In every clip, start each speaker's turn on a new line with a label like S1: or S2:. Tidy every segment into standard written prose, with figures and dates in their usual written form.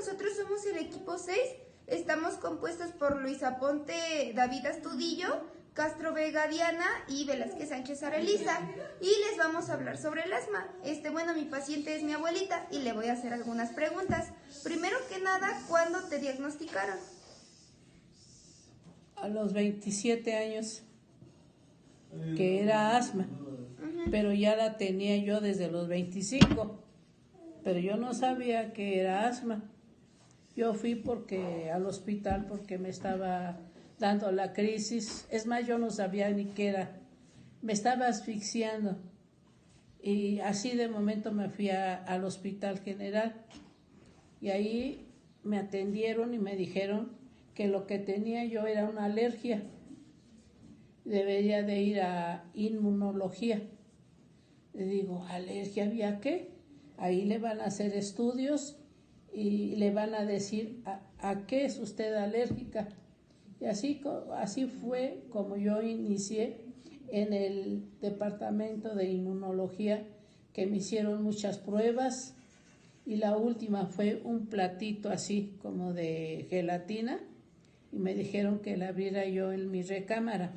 S1: nosotros somos el equipo 6. Estamos compuestos por Luisa Ponte, David Astudillo, Castro Vega Diana y Velázquez Sánchez Arelisa. Y les vamos a hablar sobre el asma. Bueno, mi paciente es mi abuelita y le voy a hacer algunas preguntas. Primero que nada, ¿cuándo te diagnosticaron?
S2: A los 27 años, que era asma, pero ya la tenía yo desde los 25, pero yo no sabía que era asma. Yo fui al hospital porque me estaba dando la crisis, es más, yo no sabía ni qué era, me estaba asfixiando, y así de momento me fui al Hospital General, y ahí me atendieron y me dijeron que lo que tenía yo era una alergia, debería de ir a inmunología. Le digo, ¿alergia había qué? Ahí le van a hacer estudios y le van a decir a qué es usted alérgica. Y así fue como yo inicié en el departamento de inmunología, que me hicieron muchas pruebas, y la última fue un platito así como de gelatina, y me dijeron que la abriera yo en mi recámara,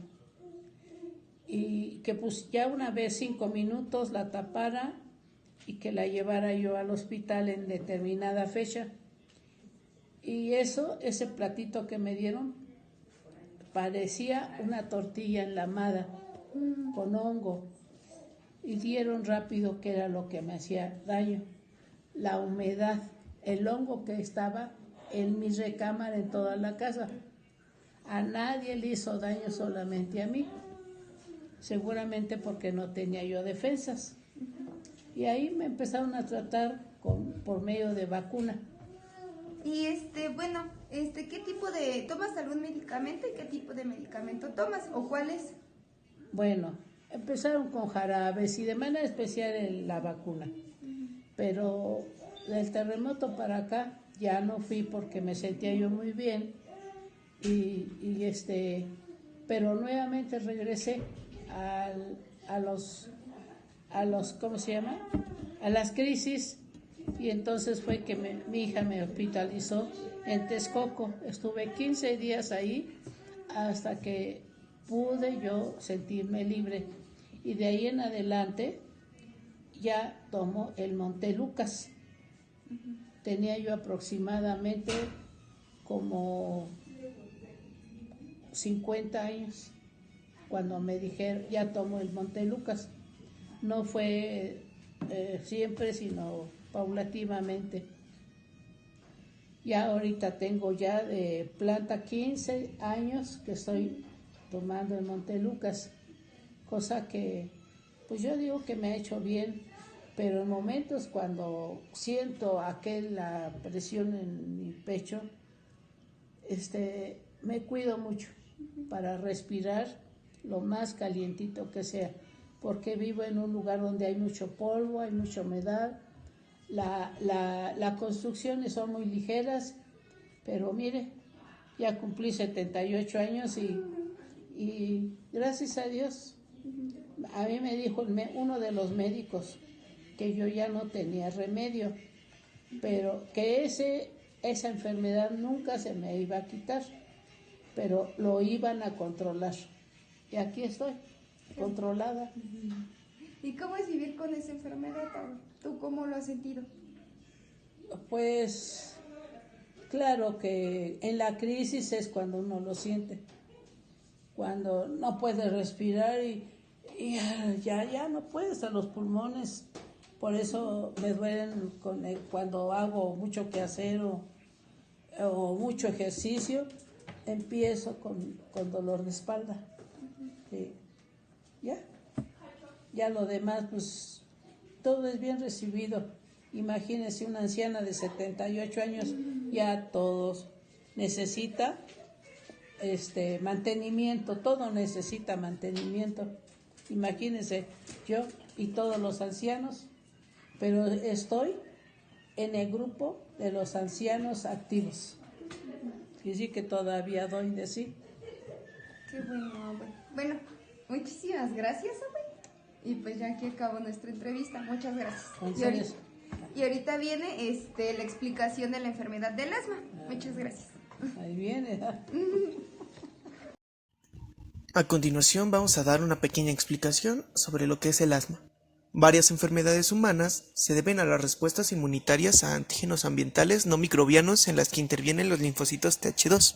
S2: y que pues ya una vez 5 minutos la tapara y que la llevara yo al hospital en determinada fecha. Y ese platito que me dieron parecía una tortilla enlamada con hongo, y dieron rápido que era lo que me hacía daño: la humedad, el hongo que estaba en mi recámara, en toda la casa. A nadie le hizo daño, solamente a mí, seguramente porque no tenía yo defensas. Y ahí me empezaron a tratar por medio de vacuna.
S1: Y ¿qué tipo tomas algún medicamento y qué tipo de medicamento tomas o cuál es?
S2: Bueno, empezaron con jarabes y de manera especial la vacuna. Pero del terremoto para acá ya no fui porque me sentía yo muy bien, pero nuevamente regresé a los ¿cómo se llama? A las crisis. Y entonces fue que mi hija me hospitalizó en Texcoco. Estuve 15 días ahí hasta que pude yo sentirme libre. Y de ahí en adelante ya tomo el Montelucas. Tenía yo aproximadamente como 50 años cuando me dijeron, ya tomo el Montelucas. No fue siempre, sino paulativamente. Ya ahorita tengo ya de planta 15 años que estoy tomando el Montelucas, cosa que pues yo digo que me ha hecho bien, pero en momentos cuando siento la presión en mi pecho, me cuido mucho para respirar lo más calientito que sea, porque vivo en un lugar donde hay mucho polvo, hay mucha humedad, las construcciones son muy ligeras, pero mire, ya cumplí 78 años y gracias a Dios, a mí me dijo uno de los médicos que yo ya no tenía remedio, pero que esa enfermedad nunca se me iba a quitar, pero lo iban a controlar. Y aquí estoy, controlada.
S1: ¿Y cómo es vivir con esa enfermedad? ¿Tú cómo lo has sentido?
S2: Pues claro que en la crisis es cuando uno lo siente, cuando no puede respirar y ya no puedes, a los pulmones. Por eso me duelen cuando hago mucho quehacer o mucho ejercicio, empiezo con dolor de espalda. Sí. Ya lo demás, pues todo es bien recibido. Imagínense una anciana de 78 años, ya todos necesita mantenimiento, todo necesita mantenimiento. Imagínense yo y todos los ancianos, pero estoy en el grupo de los ancianos activos. Y sí que todavía doy de sí.
S1: Qué bueno, abuelo. Bueno, muchísimas gracias, abuelo. Y pues ya aquí acabó nuestra entrevista. Muchas gracias. Y ahorita viene la explicación de la enfermedad del asma. Muchas gracias.
S2: Ahí viene.
S3: A continuación vamos a dar una pequeña explicación sobre lo que es el asma. Varias enfermedades humanas se deben a las respuestas inmunitarias a antígenos ambientales no microbianos en las que intervienen los linfocitos Th2,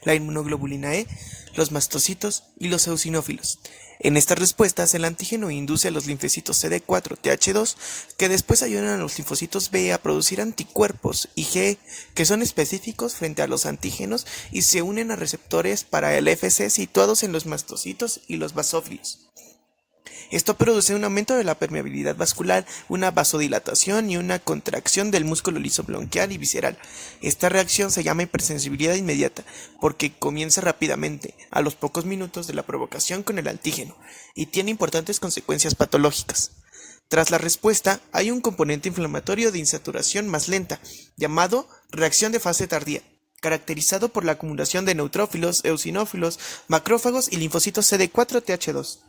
S3: la inmunoglobulina E, los mastocitos y los eosinófilos. En estas respuestas, el antígeno induce a los linfocitos CD4 Th2, que después ayudan a los linfocitos B a producir anticuerpos IgE, que son específicos frente a los antígenos y se unen a receptores para el FC situados en los mastocitos y los basófilos. Esto produce un aumento de la permeabilidad vascular, una vasodilatación y una contracción del músculo liso bronquial y visceral. Esta reacción se llama hipersensibilidad inmediata porque comienza rápidamente, a los pocos minutos de la provocación con el antígeno, y tiene importantes consecuencias patológicas. Tras la respuesta, hay un componente inflamatorio de insaturación más lenta, llamado reacción de fase tardía, caracterizado por la acumulación de neutrófilos, eosinófilos, macrófagos y linfocitos CD4-Th2.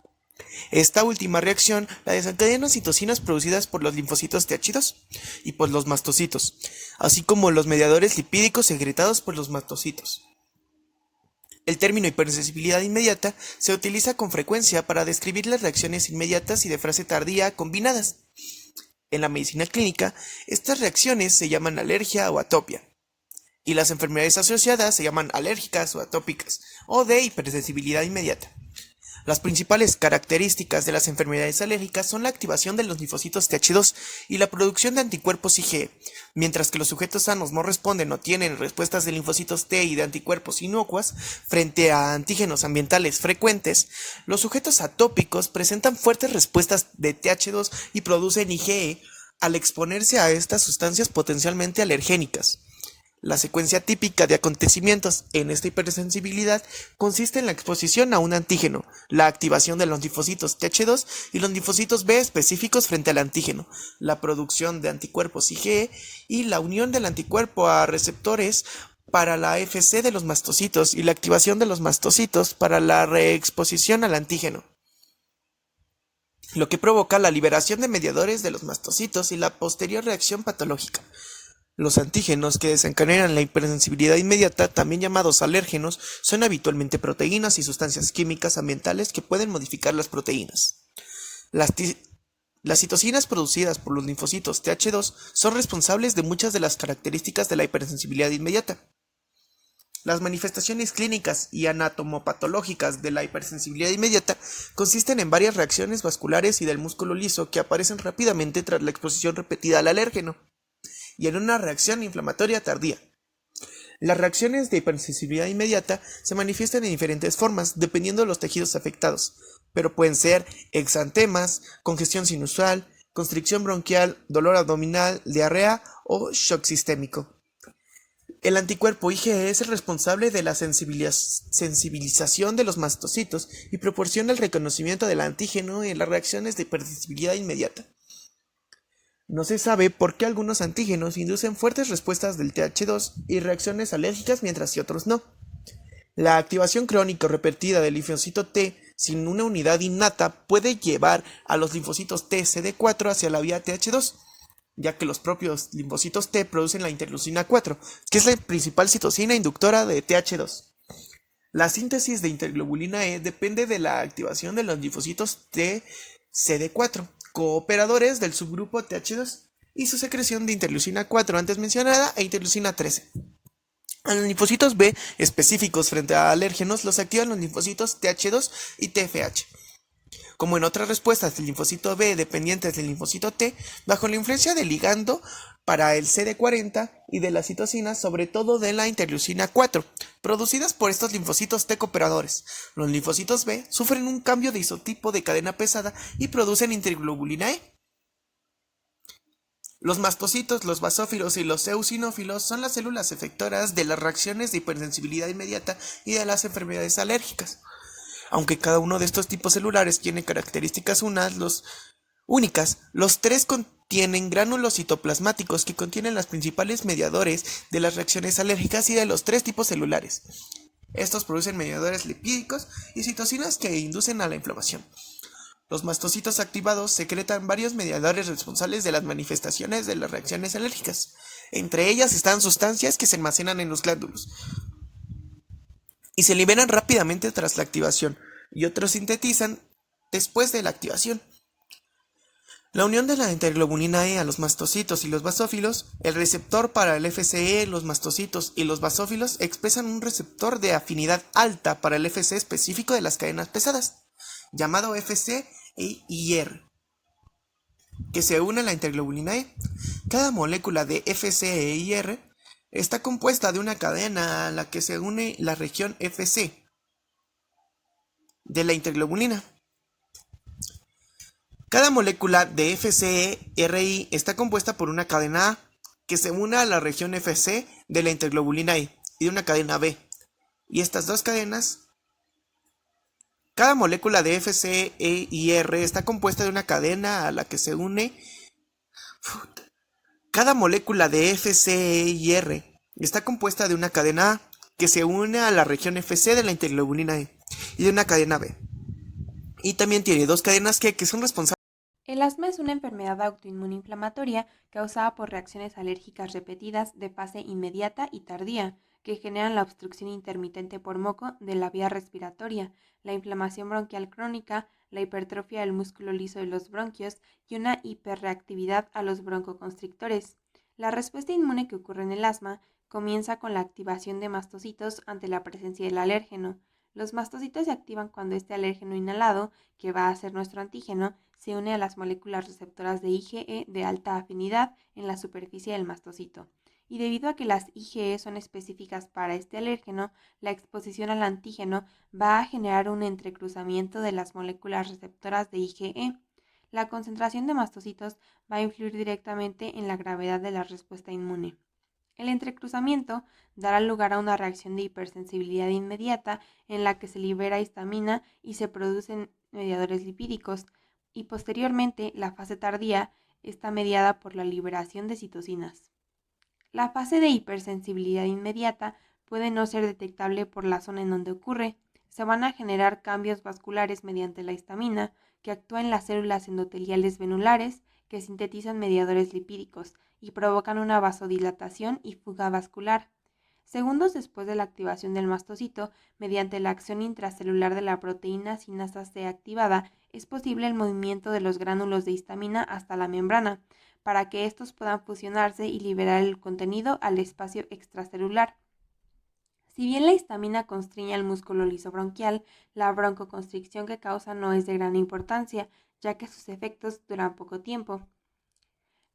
S3: Esta última reacción la desencadenan citocinas producidas por los linfocitos Th2 y por los mastocitos, así como los mediadores lipídicos secretados por los mastocitos. El término hipersensibilidad inmediata se utiliza con frecuencia para describir las reacciones inmediatas y de fase tardía combinadas. En la medicina clínica, estas reacciones se llaman alergia o atopia, y las enfermedades asociadas se llaman alérgicas o atópicas, o de hipersensibilidad inmediata. Las principales características de las enfermedades alérgicas son la activación de los linfocitos Th2 y la producción de anticuerpos IgE, mientras que los sujetos sanos no responden o tienen respuestas de linfocitos T y de anticuerpos inocuas frente a antígenos ambientales frecuentes. Los sujetos atópicos presentan fuertes respuestas de Th2 y producen IgE al exponerse a estas sustancias potencialmente alergénicas. La secuencia típica de acontecimientos en esta hipersensibilidad consiste en la exposición a un antígeno, la activación de los linfocitos Th2 y los linfocitos B específicos frente al antígeno, la producción de anticuerpos IgE y la unión del anticuerpo a receptores para la FC de los mastocitos y la activación de los mastocitos para la reexposición al antígeno, lo que provoca la liberación de mediadores de los mastocitos y la posterior reacción patológica. Los antígenos que desencadenan la hipersensibilidad inmediata, también llamados alérgenos, son habitualmente proteínas y sustancias químicas ambientales que pueden modificar las proteínas. Las citocinas producidas por los linfocitos Th2 son responsables de muchas de las características de la hipersensibilidad inmediata. Las manifestaciones clínicas y anatomopatológicas de la hipersensibilidad inmediata consisten en varias reacciones vasculares y del músculo liso que aparecen rápidamente tras la exposición repetida al alérgeno, y en una reacción inflamatoria tardía. Las reacciones de hipersensibilidad inmediata se manifiestan en diferentes formas dependiendo de los tejidos afectados, pero pueden ser exantemas, congestión sinusal, constricción bronquial, dolor abdominal, diarrea o shock sistémico. El anticuerpo IgE es el responsable de la sensibilización de los mastocitos y proporciona el reconocimiento del antígeno en las reacciones de hipersensibilidad inmediata. No se sabe por qué algunos antígenos inducen fuertes respuestas del Th2 y reacciones alérgicas mientras que otros no. La activación crónica o repetida del linfocito T sin una unidad innata puede llevar a los linfocitos T CD4 hacia la vía Th2, ya que los propios linfocitos T producen la interleucina 4, que es la principal citocina inductora de Th2. La síntesis de interglobulina E depende de la activación de los linfocitos T CD4, cooperadores del subgrupo Th2, y su secreción de interleucina 4 antes mencionada e interleucina 13. A los linfocitos B específicos frente a alérgenos los activan los linfocitos Th2 y TFH. Como en otras respuestas del linfocito B dependientes del linfocito T, bajo la influencia del ligando para el CD40 y de las citocinas, sobre todo de la interleucina 4, producidas por estos linfocitos T cooperadores. Los linfocitos B sufren un cambio de isotipo de cadena pesada y producen interglobulina E. Los mastocitos, los basófilos y los eosinófilos son las células efectoras de las reacciones de hipersensibilidad inmediata y de las enfermedades alérgicas. Aunque cada uno de estos tipos celulares tiene características únicas, los tres contienen gránulos citoplasmáticos que contienen los principales mediadores de las reacciones alérgicas y de los tres tipos celulares. Estos producen mediadores lipídicos y citocinas que inducen a la inflamación. Los mastocitos activados secretan varios mediadores responsables de las manifestaciones de las reacciones alérgicas. Entre ellas están sustancias que se almacenan en los glándulos y se liberan rápidamente tras la activación, y otros sintetizan después de la activación. La unión de la interglobulina E a los mastocitos y los basófilos, el receptor para el FCE, los mastocitos y los basófilos expresan un receptor de afinidad alta para el FC específico de las cadenas pesadas, llamado FCEIR, que se une a la interglobulina E. Cada molécula de FCEIR está compuesta de una cadena a la que se une la región FC de la interglobulina. Cada molécula de FCRI está compuesta por una cadena A que se une a la región FC de la interglobulina E y de una cadena B. Y estas dos cadenas, cada molécula de FCEIR está compuesta de una cadena a la que se une. Cada molécula de FCEIR está compuesta de una cadena A que se une a la región FC de la interglobulina E y de una cadena B. Y también tiene dos cadenas que son responsables.
S4: El asma es una enfermedad autoinmune inflamatoria causada por reacciones alérgicas repetidas de fase inmediata y tardía, que generan la obstrucción intermitente por moco de la vía respiratoria, la inflamación bronquial crónica, la hipertrofia del músculo liso de los bronquios y una hiperreactividad a los broncoconstrictores. La respuesta inmune que ocurre en el asma comienza con la activación de mastocitos ante la presencia del alérgeno. Los mastocitos se activan cuando este alérgeno inhalado, que va a ser nuestro antígeno, se une a las moléculas receptoras de IgE de alta afinidad en la superficie del mastocito. Y debido a que las IgE son específicas para este alérgeno, la exposición al antígeno va a generar un entrecruzamiento de las moléculas receptoras de IgE. La concentración de mastocitos va a influir directamente en la gravedad de la respuesta inmune. El entrecruzamiento dará lugar a una reacción de hipersensibilidad inmediata en la que se libera histamina y se producen mediadores lipídicos, y posteriormente la fase tardía está mediada por la liberación de citocinas. La fase de hipersensibilidad inmediata puede no ser detectable por la zona en donde ocurre. Se van a generar cambios vasculares mediante la histamina, que actúa en las células endoteliales venulares, que sintetizan mediadores lipídicos y provocan una vasodilatación y fuga vascular. Segundos después de la activación del mastocito, mediante la acción intracelular de la proteína sinasa C activada, es posible el movimiento de los gránulos de histamina hasta la membrana, para que estos puedan fusionarse y liberar el contenido al espacio extracelular. Si bien la histamina constriñe al músculo liso bronquial, la broncoconstricción que causa no es de gran importancia, ya que sus efectos duran poco tiempo.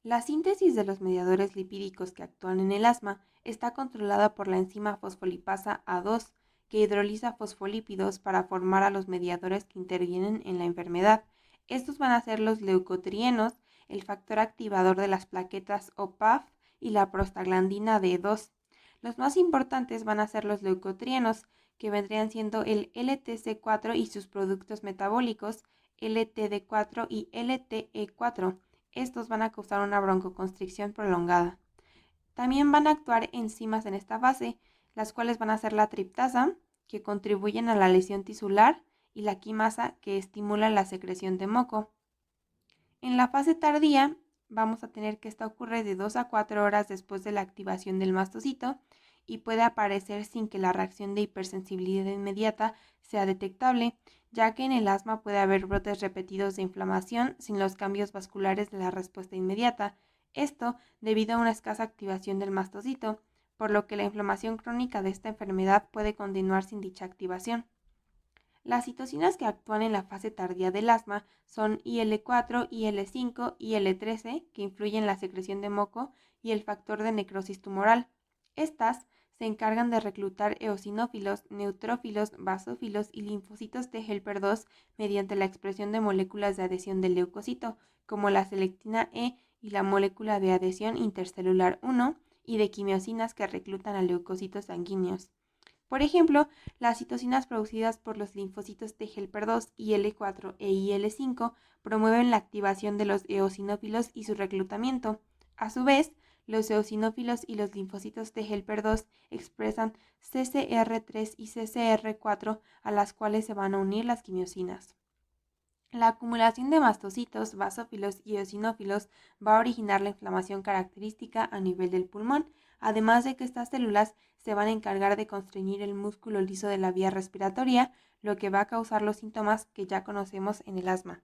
S4: La síntesis de los mediadores lipídicos que actúan en el asma está controlada por la enzima fosfolipasa A2, que hidroliza fosfolípidos para formar a los mediadores que intervienen en la enfermedad. Estos van a ser los leucotrienos, el factor activador de las plaquetas o PAF y la prostaglandina D2. Los más importantes van a ser los leucotrienos, que vendrían siendo el LTC4 y sus productos metabólicos, LTD4 y LTE4. Estos van a causar una broncoconstricción prolongada. También van a actuar enzimas en esta fase, las cuales van a ser la triptasa, que contribuyen a la lesión tisular, y la quimasa, que estimula la secreción de moco. En la fase tardía, vamos a tener que esta ocurre de 2 a 4 horas después de la activación del mastocito y puede aparecer sin que la reacción de hipersensibilidad inmediata sea detectable, ya que en el asma puede haber brotes repetidos de inflamación sin los cambios vasculares de la respuesta inmediata. Esto debido a una escasa activación del mastocito, por lo que la inflamación crónica de esta enfermedad puede continuar sin dicha activación. Las citocinas que actúan en la fase tardía del asma son IL-4, IL-5, IL-13, que influyen en la secreción de moco, y el factor de necrosis tumoral. Estas se encargan de reclutar eosinófilos, neutrófilos, basófilos y linfocitos T helper 2 mediante la expresión de moléculas de adhesión del leucocito, como la selectina E y la molécula de adhesión intercelular 1, y de quimiosinas que reclutan a leucocitos sanguíneos. Por ejemplo, las citocinas producidas por los linfocitos T helper 2, IL-4 e IL-5 promueven la activación de los eosinófilos y su reclutamiento. A su vez, los eosinófilos y los linfocitos T helper 2 expresan CCR3 y CCR4, a las cuales se van a unir las quimiosinas. La acumulación de mastocitos, basófilos y eosinófilos va a originar la inflamación característica a nivel del pulmón, además de que estas células se van a encargar de constreñir el músculo liso de la vía respiratoria, lo que va a causar los síntomas que ya conocemos en el asma.